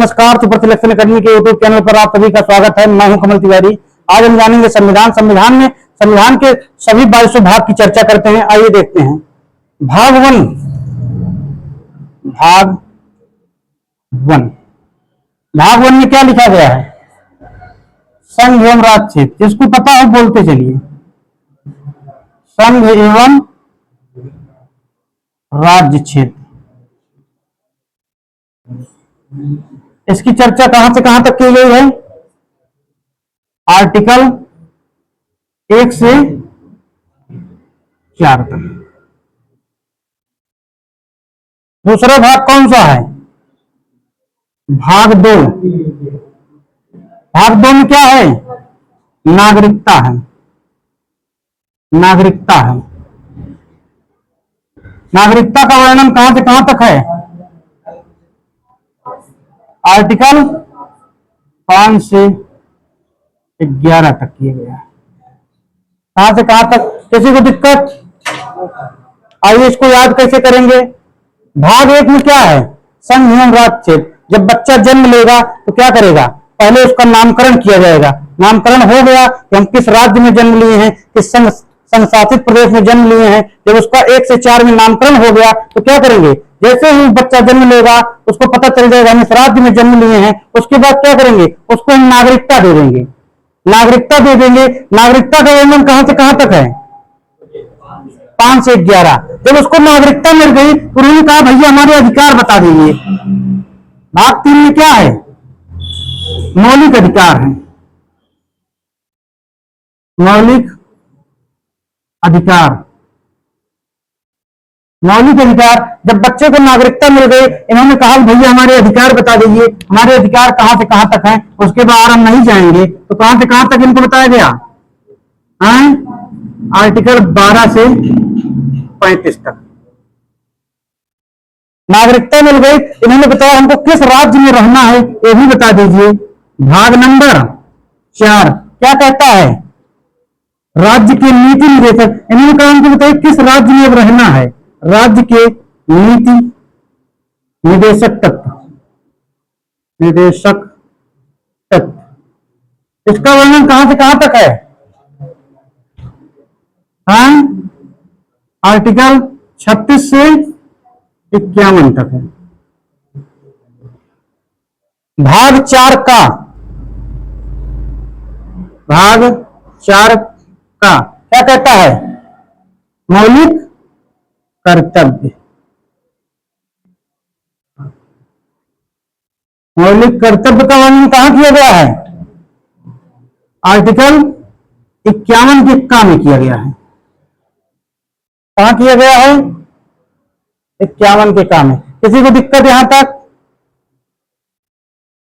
नमस्कार, super selection academy के YouTube channel पर आप सभी का स्वागत है। मैं हूं कमल तिवारी। आज हम जानेंगे संविधान के सभी 22 भाग की चर्चा करते हैं। आइए देखते हैं। भाग वन में क्या लिखा गया है? संघ एवं राज्य क्षेत्र। जिसको पता हो बोलते चलिए। संघ एवं राज्य क्षेत्र। इसकी चर्चा कहां से कहां तक की गई है? आर्टिकल 1 से 4 तक। दूसरा भाग कौन सा है? भाग 2। भाग 2 में क्या है? नागरिकता है। नागरिकता का वर्णन कहां से कहां तक है? आर्टिकल 5 से 11 तक किया गया है। कहां से कहां तक? किसी को दिक्कत? आइए इसको याद कैसे करेंगे। भाग 1 में क्या है? संघ एवं राज्य क्षेत्र। जब बच्चा जन्म लेगा तो क्या करेगा? पहले उसका नामकरण किया जाएगा। नामकरण हो गया कि हम किस राज्य में जन्म लिए हैं, किस संघ शासित प्रदेश में जन्म लिए हैं। जब उसका 1 से 4 में नामकरण हो गया तो क्या करेंगे? जैसे ही बच्चा जन्म लेगा उसको पता चल जाएगा हम इस राज्य में जन्म लिए हैं। उसके बाद क्या करेंगे? उसको हम नागरिकता दे देंगे। नागरिकता का वर्णन कहां से कहां तक है? 5 से 11। जब उसको नागरिकता मिल गई तो उन्होंने कहा भैया हमारे अधिकार बता दीजिए। भाग 3 में क्या है? मौलिक अधिकार है। मौलिक अधिकार। जब बच्चे को नागरिकता मिल गई, इन्होंने कहा भैया हमारे अधिकार बता दीजिए। हमारे अधिकार कहां से कहां तक हैं? उसके बाद हम नहीं जाएंगे तो कहां से कहां तक इनको बताया गया? आर्टिकल 12 से 35 तक। नागरिकता मिल गई, इन्होंने बताया हमको किस राज्य में रहना है ये भी बता दीजिए। भाग नंबर 4 क्या कहता है? राज्य के नीति निदेशक। इन्होंने कहा हमको बताइए किस राज्य में अब रहना है। राज्य के नीति निदेशक तत्व। इसका वर्णन कहां से कहां तक है? आर्टिकल 36 से 51 तक है। भाग 4 का क्या कहता है? मौलिक कर्तव्य। मौलिक कर्तव्य का वर्णन कहां किया गया है? आर्टिकल 51 के का में किया गया है। कहां किया गया है? 51 के का में। किसी को दिक्कत यहां तक?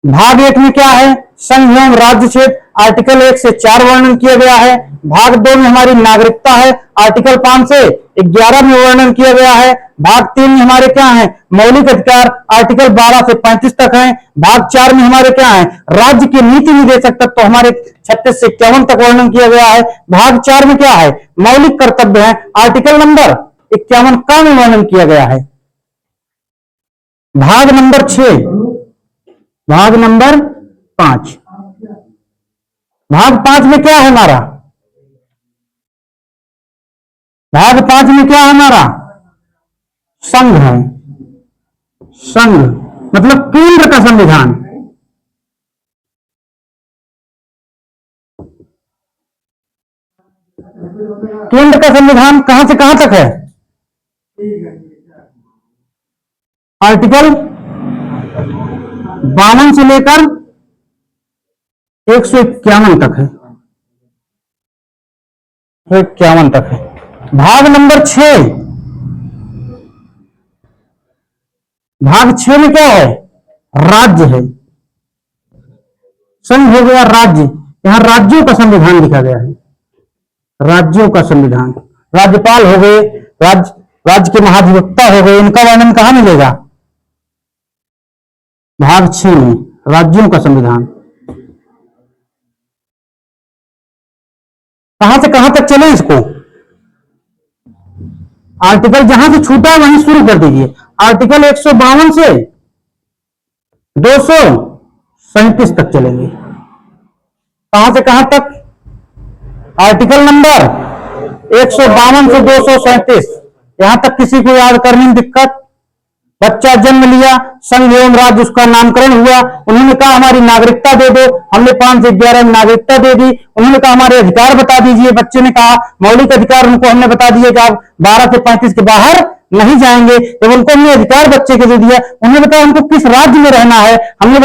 भाग 1 में क्या है? संघ एवं राज्य क्षेत्र। आर्टिकल 1 से 4 वर्णन किया गया है। भाग 2 में हमारी नागरिकता है। आर्टिकल 5 से 11 में वर्णन किया गया है। भाग 3 में हमारे क्या है? मौलिक अधिकार। आर्टिकल 12 से 35 तक है। भाग 4 में हमारे क्या है? राज्य के नीति निदेशक तक तो हमारे 36 से 51 तक वर्णन किया गया है। भाग 4 में क्या है? मौलिक कर्तव्य है। आर्टिकल नंबर 51 का में वर्णन किया गया है। भाग नंबर 5। भाग 5 में क्या है हमारा? भाग 5 में क्या है हमारा? संघ है। संघ मतलब केंद्र का संविधान। केंद्र का संविधान कहां से कहां तक है? आर्टिकल 52 से लेकर 151 तक है। 51 तक है। भाग नंबर 6। भाग 6 में क्या है? राज्य है। संघ हो गया राज्य। यहां राज्यों का संविधान लिखा गया है। राज्यों का संविधान। राज्यपाल हो गए, राज्य के महाधिवक्ता हो गए, इनका वर्णन कहां मिलेगा? भाग 6 में राज्यों का संविधान। कहां से कहां तक चले इसको? आर्टिकल जहां से छूटा वहीं शुरू कर दीजिए। आर्टिकल 152 से 237 तक चलेंगे। कहां से कहां तक? आर्टिकल नंबर 152 से 237, यहां तक किसी को याद करने में दिक्कत? बच्चा जन्म लिया, संघ एवं राज्य उसका नामकरण हुआ, उन्होंने कहा हमारी नागरिकता दे दो, हमने 5 से 11 में नागरिकता दे दी। उन्होंने कहा हमारे अधिकार बता दीजिए, बच्चे ने कहा मौलिक अधिकार उनको हमने बता दिए कि आप 12 से 35 के बाहर नहीं जाएंगे। जब उनको हमने अधिकार बच्चे के दे दिया, उन्होंने बताया हमको किस राज्य में रहना है, हमने